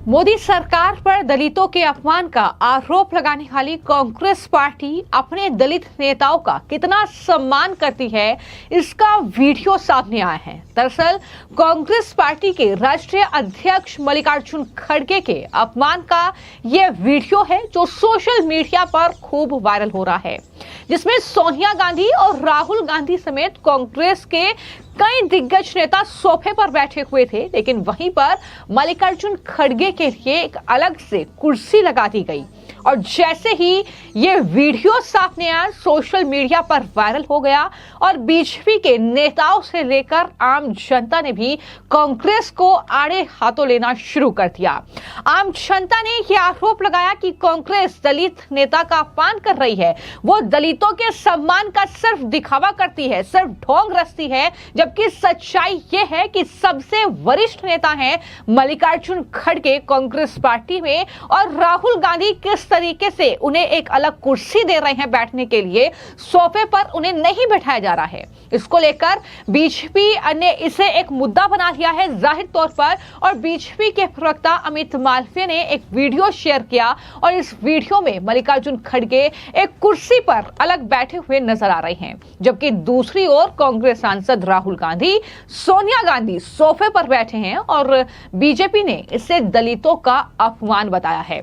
मोदी सरकार पर दलितों के अपमान का आरोप लगाने वाली कांग्रेस पार्टी अपने दलित नेताओं का कितना सम्मान करती है, इसका वीडियो सामने आया है। दरअसल कांग्रेस पार्टी के राष्ट्रीय अध्यक्ष मल्लिकार्जुन खड़गे के अपमान का यह वीडियो है जो सोशल मीडिया पर खूब वायरल हो रहा है, जिसमें सोनिया गांधी और राहुल गांधी समेत कांग्रेस के कई दिग्गज नेता सोफे पर बैठे हुए थे, लेकिन वहीं पर मल्लिकार्जुन खड़गे के लिए एक अलग से कुर्सी लगा दी गई। और जैसे ही ये वीडियो सामने आया, सोशल मीडिया पर वायरल हो गया और बीजेपी के नेताओं से लेकर आम जनता ने भी कांग्रेस को आड़े हाथों लेना शुरू कर दिया। आम जनता ने यह आरोप लगाया कि कांग्रेस दलित नेता का अपमान कर रही है, वो दलितों के सम्मान का सिर्फ दिखावा करती है, सिर्फ ढोंग रचती है, जबकि सच्चाई ये है कि सबसे वरिष्ठ नेता हैं मल्लिकार्जुन खड़गे कांग्रेस पार्टी में, और राहुल गांधी किस तरीके से उन्हें एक अलग कुर्सी दे रहे हैं बैठने के लिए, सोफे पर उन्हें नहीं बैठाया जा रहा है। इसको लेकर बीजेपी ने इसे एक मुद्दा बना लिया है जाहिर तौर पर, और बीजेपी के प्रवक्ता अमित मालवीय ने एक वीडियो शेयर किया और इस वीडियो में मल्लिकार्जुन खड़गे एक कुर्सी पर अलग बैठे हुए नजर आ रहे हैं, जबकि दूसरी ओर कांग्रेस सांसद राहुल गांधी, सोनिया गांधी सोफे पर बैठे हैं और बीजेपी ने इसे दलितों का अपमान बताया है।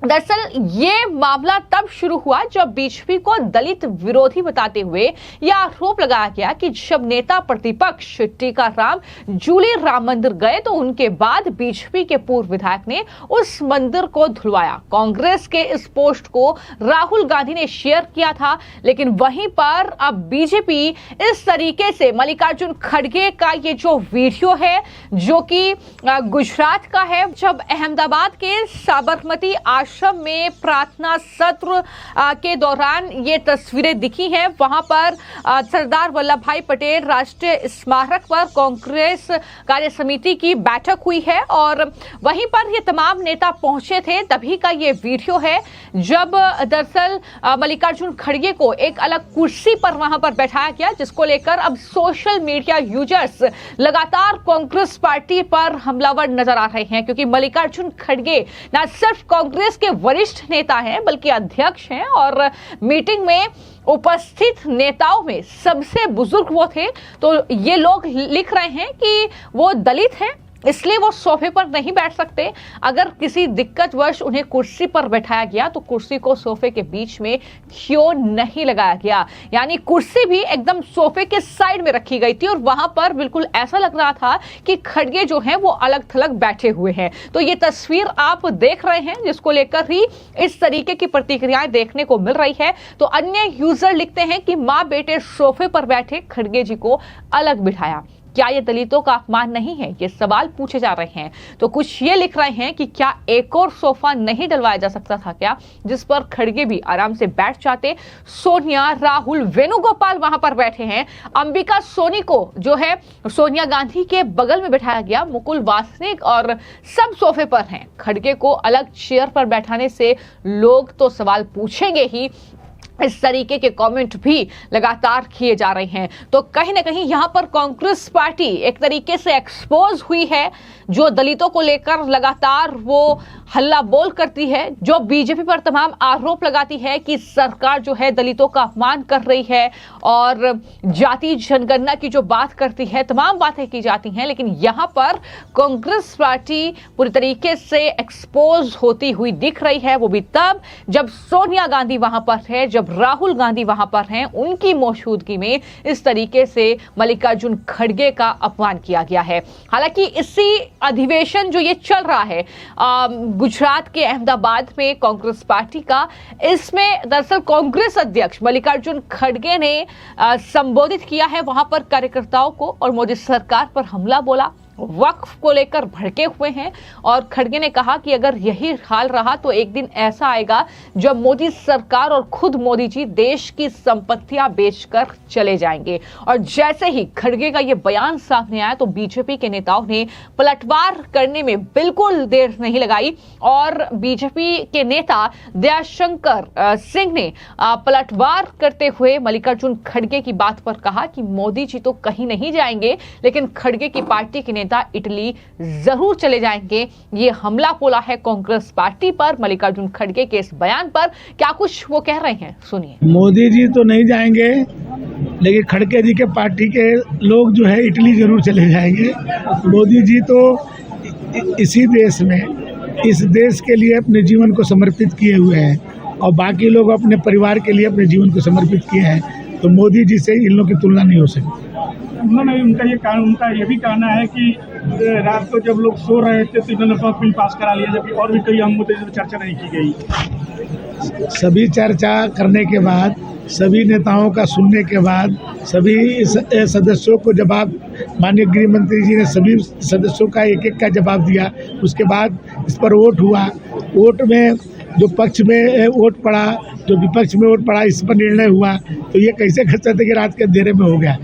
दरअसल ये मामला तब शुरू हुआ जब बीजेपी को दलित विरोधी बताते हुए यह आरोप लगाया गया कि जब नेता प्रतिपक्ष टीकाराम जूली राम मंदिर गए तो उनके बाद बीजेपी के पूर्व विधायक ने उस मंदिर को धुलवाया। कांग्रेस के इस पोस्ट को राहुल गांधी ने शेयर किया था, लेकिन वहीं पर अब बीजेपी इस तरीके से मल्लिकार्जुन खड़गे का ये जो वीडियो है जो कि गुजरात का है, जब अहमदाबाद के साबरमती आश्रम में प्रार्थना सत्र के दौरान ये तस्वीरें दिखी हैं। वहां पर सरदार वल्लभ भाई पटेल राष्ट्रीय स्मारक पर कांग्रेस कार्य समिति की बैठक हुई है और वहीं पर ये तमाम नेता पहुंचे थे। तभी का ये वीडियो है जब दरअसल मल्लिकार्जुन खड़गे को एक अलग कुर्सी पर वहां पर बैठाया गया, जिसको लेकर अब सोशल मीडिया यूजर्स लगातार कांग्रेस पार्टी पर हमलावर नजर आ रहे हैं, क्योंकि मल्लिकार्जुन खड़गे न सिर्फ कांग्रेस के वरिष्ठ नेता हैं बल्कि अध्यक्ष हैं और मीटिंग में उपस्थित नेताओं में सबसे बुजुर्ग वो थे। तो ये लोग लिख रहे हैं कि वो दलित हैं, इसलिए वो सोफे पर नहीं बैठ सकते। अगर किसी दिक्कतवश उन्हें कुर्सी पर बैठाया गया तो कुर्सी को सोफे के बीच में क्यों नहीं लगाया गया, यानी कुर्सी भी एकदम सोफे के साइड में रखी गई थी और वहां पर बिल्कुल ऐसा लग रहा था कि खड़गे जो हैं वो अलग थलग बैठे हुए हैं। तो ये तस्वीर आप देख रहे हैं, जिसको लेकर ही इस तरीके की प्रतिक्रियाएं देखने को मिल रही है। तो अन्य यूजर लिखते हैं कि माँ बेटे सोफे पर बैठे खड़गे जी को अलग बिठाया, क्या ये दलितों का अपमान नहीं है, ये सवाल पूछे जा रहे हैं। तो कुछ ये लिख रहे हैं कि क्या एक और सोफा नहीं डलवाया जा सकता था क्या, जिस पर खड़गे भी आराम से बैठ जाते। सोनिया, राहुल, वेणुगोपाल वहां पर बैठे हैं। अंबिका सोनी को जो है सोनिया गांधी के बगल में बैठाया गया, मुकुल वासनिक और सब सोफे पर हैं। खड़गे को अलग चेयर पर बैठाने से लोग तो सवाल पूछेंगे ही, इस तरीके के कमेंट भी लगातार किए जा रहे हैं। तो कहीं ना कहीं यहाँ पर कांग्रेस पार्टी एक तरीके से एक्सपोज हुई है, जो दलितों को लेकर लगातार वो हल्ला बोल करती है, जो बीजेपी पर तमाम आरोप लगाती है कि सरकार जो है दलितों का अपमान कर रही है और जाति जनगणना की जो बात करती है, तमाम बातें की जाती हैं। लेकिन यहाँ पर कांग्रेस पार्टी पूरी तरीके से एक्सपोज होती हुई दिख रही है, वो भी तब जब सोनिया गांधी वहां पर है, जब राहुल गांधी वहां पर हैं, उनकी मौजूदगी में इस तरीके से मल्लिकार्जुन खड़गे का अपमान किया गया है। हालांकि इसी अधिवेशन जो ये चल रहा है गुजरात के अहमदाबाद में कांग्रेस पार्टी का, इसमें दरअसल कांग्रेस अध्यक्ष मल्लिकार्जुन खड़गे ने संबोधित किया है वहां पर कार्यकर्ताओं को और मोदी सरकार पर हमला बोला, वक्फ को लेकर भड़के हुए हैं। और खड़गे ने कहा कि अगर यही हाल रहा तो एक दिन ऐसा आएगा जब मोदी सरकार और खुद मोदी जी देश की संपत्तियां बेचकर चले जाएंगे। और जैसे ही खड़गे का ये बयान सामने आया तो बीजेपी के नेताओं ने पलटवार करने में बिल्कुल देर नहीं लगाई और बीजेपी के नेता दयाशंकर सिंह ने पलटवार करते हुए मल्लिकार्जुन खड़गे की बात पर कहा कि मोदी जी तो कहीं नहीं जाएंगे, लेकिन खड़गे की पार्टी के नेता नेता इटली जरूर चले जाएंगे। ये हमला बोला है कांग्रेस पार्टी पर। मल्लिकार्जुन खड़गे के इस बयान पर क्या कुछ वो कह रहे हैं, सुनिए। मोदी जी तो नहीं जाएंगे, लेकिन खड़गे जी के पार्टी के लोग जो है इटली जरूर चले जाएंगे। मोदी जी तो इसी देश में, इस देश के लिए अपने जीवन को समर्पित किए हुए हैं और बाकी लोग अपने परिवार के लिए अपने जीवन को समर्पित किए हैं, तो मोदी जी से इन लोगों की तुलना नहीं हो सकती। उन्होंने उनका ये भी कहना है कि रात को जब लोग सो रहे थे तो इन्होंने बिल पास करा लिया, जबकि और भी कई अहम मुद्दे पर चर्चा नहीं की गई। सभी चर्चा करने के बाद, सभी नेताओं का सुनने के बाद, सभी सदस्यों को जवाब, माननीय गृह मंत्री जी ने सभी सदस्यों का एक एक का जवाब दिया। उसके बाद इस पर वोट हुआ। वोट में जो पक्ष में वोट पड़ा, जो विपक्ष में वोट पड़ा, इस पर निर्णय हुआ। तो ये कैसे कह सकते कि रात के अंधेरे में हो गया।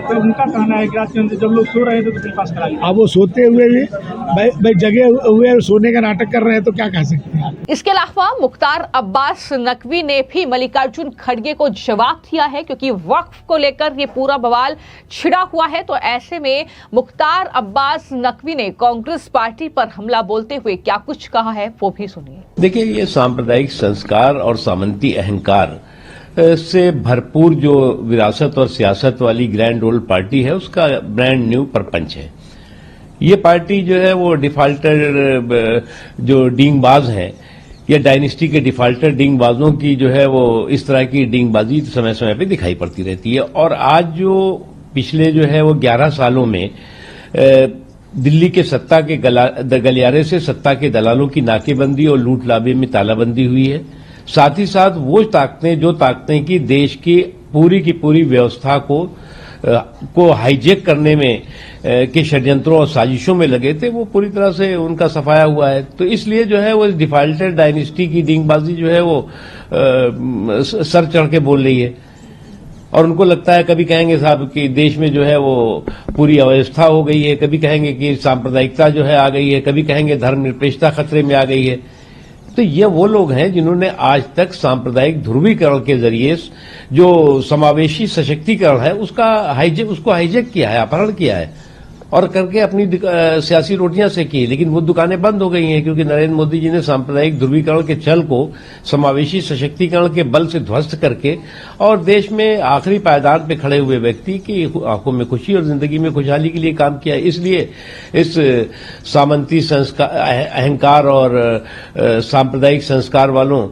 तो उनका कहना है कि रात के अंदर जब लोग सो रहे थे तो बिल पास करा लिया। अब वो सोते हुए भी भाई जगे हुए सोने का नाटक कर रहे हैं, तो क्या कह सकते हैं। इसके अलावा मुख्तार अब्बास नकवी ने भी मल्लिकार्जुन खड़गे को जवाब दिया है, क्योंकि वक्फ को लेकर ये पूरा बवाल छिड़ा हुआ है। तो ऐसे में मुख्तार अब्बास नकवी ने कांग्रेस पार्टी पर हमला बोलते हुए क्या कुछ कहा है, वो भी सुनिए। देखिए, ये सांप्रदायिक संस्कार और सामंती अहंकार से भरपूर जो विरासत और सियासत वाली ग्रैंड ओल्ड पार्टी है, उसका ब्रांड न्यू परपंच है। ये पार्टी जो है वो डिफाल्टर जो डींगबाज हैं, या डायनेस्टी के डिफाल्टर डींगबाजों की जो है वो इस तरह की डींगबाजी समय समय पे दिखाई पड़ती रहती है। और आज जो पिछले जो है वो 11 सालों में दिल्ली के सत्ता के गलियारे से सत्ता के दलालों की नाकेबंदी और लूट लाबे में तालाबंदी हुई है। साथ ही साथ वो ताकतें की देश की पूरी व्यवस्था को हाईजेक करने में के षड्यंत्रों और साजिशों में लगे थे, वो पूरी तरह से उनका सफाया हुआ है। तो इसलिए जो है वो डिफाल्टर डायनेस्टी की डींगबाजी जो है वो सर चढ़ के बोल रही है। और उनको लगता है, कभी कहेंगे साहब कि देश में जो है वो पूरी अव्यवस्था हो गई है, कभी कहेंगे कि सांप्रदायिकता जो है आ गई है, कभी कहेंगे धर्मनिरपेक्षता खतरे में आ गई है। तो ये वो लोग हैं जिन्होंने आज तक सांप्रदायिक ध्रुवीकरण के जरिए जो समावेशी सशक्तिकरण है उसको हाईजेक किया है, अपहरण किया है और करके अपनी सियासी रोटियां सेकी। लेकिन वो दुकानें बंद हो गई हैं, क्योंकि नरेंद्र मोदी जी ने सांप्रदायिक ध्रुवीकरण के छल को समावेशी सशक्तिकरण के बल से ध्वस्त करके और देश में आखिरी पायदान पे खड़े हुए व्यक्ति की आंखों में खुशी और जिंदगी में खुशहाली के लिए काम किया। इसलिए इस सामंती संस्कार, अहंकार और सांप्रदायिक संस्कार वालों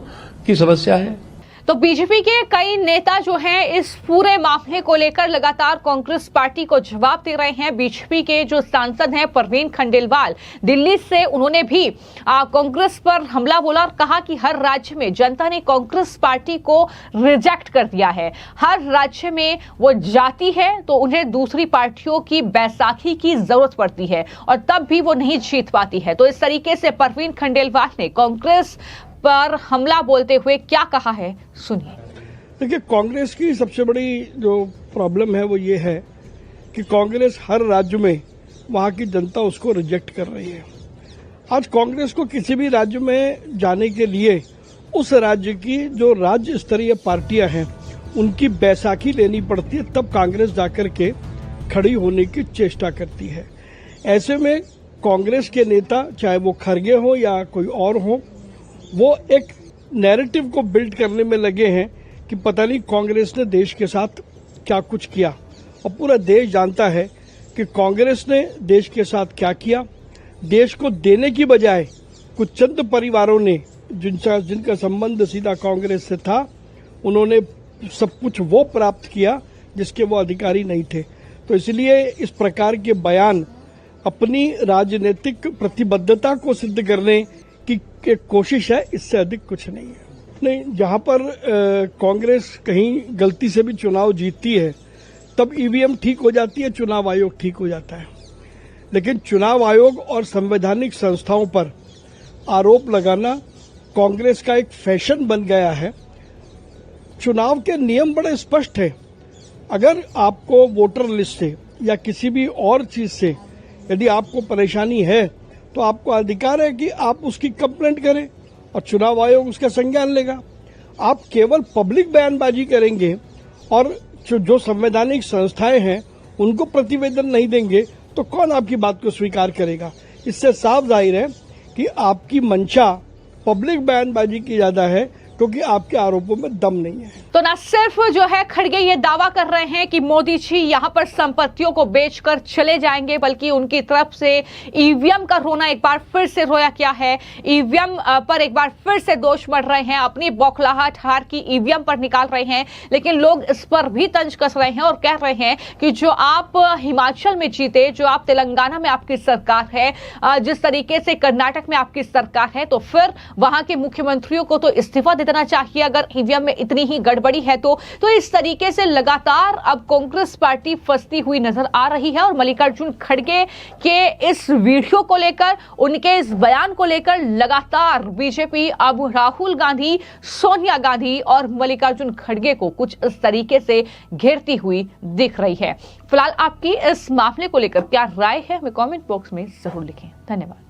की समस्या है। तो बीजेपी के कई नेता जो हैं इस पूरे मामले को लेकर लगातार कांग्रेस पार्टी को जवाब दे रहे हैं। बीजेपी के जो सांसद हैं परवीन खंडेलवाल, दिल्ली से, उन्होंने भी कांग्रेस पर हमला बोला और कहा कि हर राज्य में जनता ने कांग्रेस पार्टी को रिजेक्ट कर दिया है। हर राज्य में वो जाती है तो उन्हें दूसरी पार्टियों की बैसाखी की जरूरत पड़ती है और तब भी वो नहीं जीत पाती है। तो इस तरीके से परवीन खंडेलवाल ने कांग्रेस पर हमला बोलते हुए क्या कहा है, सुनिए। देखिए, कांग्रेस की सबसे बड़ी जो प्रॉब्लम है वो ये है कि कांग्रेस हर राज्य में वहाँ की जनता उसको रिजेक्ट कर रही है। आज कांग्रेस को किसी भी राज्य में जाने के लिए उस राज्य की जो राज्य स्तरीय पार्टियां हैं उनकी बैसाखी लेनी पड़ती है, तब कांग्रेस जाकर के खड़ी होने की चेष्टा करती है। ऐसे में कांग्रेस के नेता, चाहे वो खड़गे हो या कोई और हो, वो एक नैरेटिव को बिल्ड करने में लगे हैं कि पता नहीं कांग्रेस ने देश के साथ क्या कुछ किया। और पूरा देश जानता है कि कांग्रेस ने देश के साथ क्या किया। देश को देने की बजाय कुछ चंद परिवारों ने जिनका संबंध सीधा कांग्रेस से था, उन्होंने सब कुछ वो प्राप्त किया जिसके वो अधिकारी नहीं थे। तो इसलिए इस प्रकार के बयान अपनी राजनीतिक प्रतिबद्धता को सिद्ध करने की कोशिश है, इससे अधिक कुछ नहीं है। नहीं, जहां पर कांग्रेस कहीं गलती से भी चुनाव जीतती है तब ईवीएम ठीक हो जाती है, चुनाव आयोग ठीक हो जाता है। लेकिन चुनाव आयोग और संवैधानिक संस्थाओं पर आरोप लगाना कांग्रेस का एक फैशन बन गया है। चुनाव के नियम बड़े स्पष्ट हैं। अगर आपको वोटर लिस्ट से या किसी भी और चीज से यदि आपको परेशानी है तो आपको अधिकार है कि आप उसकी कंप्लेंट करें और चुनाव आयोग उसका संज्ञान लेगा। आप केवल पब्लिक बयानबाजी करेंगे और जो संवैधानिक संस्थाएं हैं उनको प्रतिवेदन नहीं देंगे तो कौन आपकी बात को स्वीकार करेगा। इससे साफ जाहिर है कि आपकी मंशा पब्लिक बयानबाजी की ज्यादा है, क्योंकि आपके आरोपों में दम नहीं है। तो न सिर्फ जो है खड़गे ये दावा कर रहे हैं कि मोदी जी यहां पर संपत्तियों को बेचकर चले जाएंगे, बल्कि उनकी तरफ से ईवीएम का रोना एक बार फिर से रोया गया है। ईवीएम पर एक बार फिर से दोष मढ़ रहे हैं, अपनी बौखलाहट हार की ईवीएम पर निकाल रहे हैं। लेकिन लोग इस पर भी तंज कस रहे हैं और कह रहे हैं कि जो आप हिमाचल में जीते, जो आप तेलंगाना में आपकी सरकार है, जिस तरीके से कर्नाटक में आपकी सरकार है, तो फिर वहां के मुख्यमंत्रियों को तो इस्तीफा देना चाहिए अगर ईवीएम में इतनी ही गड़बड़ी है तो इस तरीके से लगातार अब कांग्रेस पार्टी फंसती हुई नजर आ रही है। और मल्लिकार्जुन खड़गे के इस वीडियो को लेकर, उनके इस बयान को लेकर लगातार बीजेपी अब राहुल गांधी, सोनिया गांधी और मल्लिकार्जुन खड़गे को कुछ इस तरीके से घेरती हुई दिख रही है। फिलहाल आपकी इस मामले को लेकर क्या राय है, हमें कमेंट बॉक्स में जरूर लिखें। धन्यवाद।